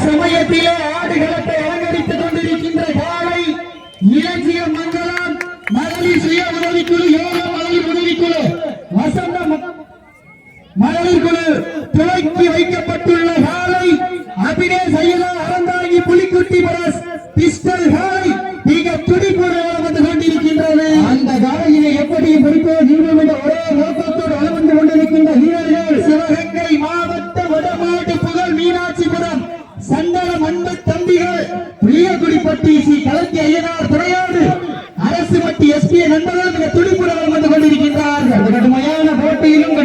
சமயத்திலே ஆடுகளத்தை அலங்கரித்துக் கொண்டிருக்கின்ற காலை இலட்சிய மங்கலம் மகளிர் சுய உதவிக்குழு யோக மகளிர் உதவிக்குழு வசந்த மகளிர் குழு துவக்கி வைக்கப்பட்டுள்ள காலை அபினே சையதா அறந்தாங்கி புலிக்குட்டி பரஸ் பிஸ்டல் காலை மிக துடிப்புடன் வந்து கொண்டிருக்கின்றது. அந்த காலையினை எப்படி குறிப்போ நீண்ட ஒரே நோக்கத்தோடு வளர்ந்து கொண்டிருக்கின்ற வீரர்கள் சிவகங்கை மாவட்ட வடமாடு புகழ் மீனாட்சிபுரம் சந்தனம் அன்பு தம்பிகள் புளியகுடிப்பட்டி ஸ்ரீ கலத்தி ஐயனார் துறையோடு அரசு மட்டி எஸ்பி நண்பர்கள் மிக துடிப்புடன் வந்து கொண்டிருக்கின்றார்கள். கடுமையான போட்டியிலும்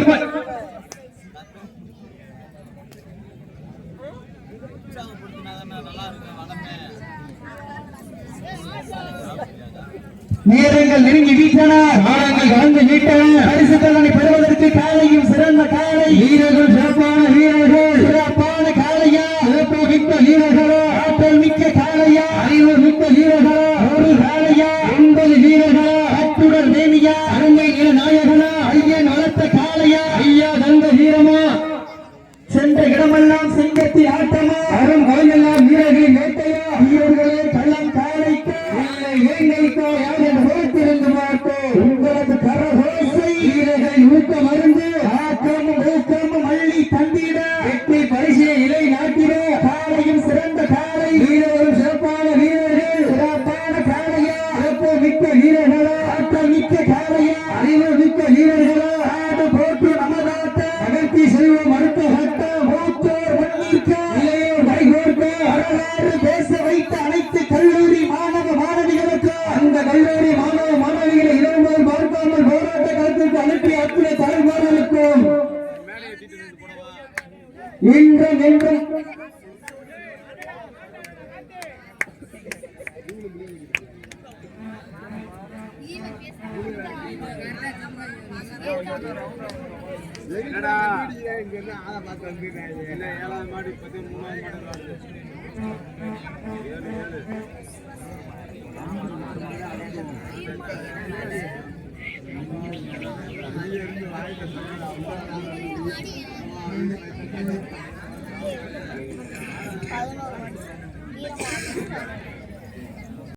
நேரங்கள் நெருங்கி வீட்டன, காலங்கள் கடந்து வீட்டன. பரிசு தண்டனை பெறுவதற்கு காலையும் சிறந்த காலை வீரர்கள், சிறப்பான வீரர்கள், சிறப்பான காலையா, சிறப்பு மிக்க வீரர்களா, ஆற்றல் மிக்க காலையா, அறிவு மிக்க வீரர்களா, ஒரு காலையா, 9 வீரர்களா, ஆற்றுடல் தேவியா, அருமை நில நாயகனா, ஐயன் வளர்த்த காலையா, ஐயா தந்த வீரமா, சென்ற இடமெல்லாம் சிங்கத்தி ஆட்டமா, அரும் கோயிலெல்லாம் வீரர்களின் வேட்டையா, வீரர்களே கள்ளம் காலைக்கு இல்லை வேங்கைக்கோ யார் என்று பொறுத்திருந்து மாட்டோம். உங்களது கரகோசை வீரர்களின் ஊக்க மருந்து ஆக்கமும் ஊக்கமும் அள்ளி தந்திட வெற்றி பரிசை இலை நாட்டிட காலையும் சிறந்த காலை வீரர்களும் சிறப்பான வீரர்கள், சிறப்பான காலையா, சிறப்பு மிக்க வீரர்களா, ஆற்றல் மிக்க காலையா, அறிவு மிக்க வீரர்களா, ஆடு போட்டு நமதாட்ட அகழ்த்தி செல்வம் அடுத்த கட்டம் மூத்தோர் மண்ணிற்க இளையோர் கைகோர்க்க வரலாறு பேச வைத்த அனைத்து கல்லூரி மாணவ மாணவிகளுக்கு அந்த கல்லூரி மாணவ மாணவிகளை இரவுகள் பார்க்காமல் போராட்ட களத்திற்கு அனுப்பி அத்துணை தலைவர்களுக்கும் இன்றும் என்றும் என்னடா இங்க ஆளை பார்த்து வந்துருக்காங்க. எல்லாம் 7வது மாடு 13வது மாடு வாய்ப்பு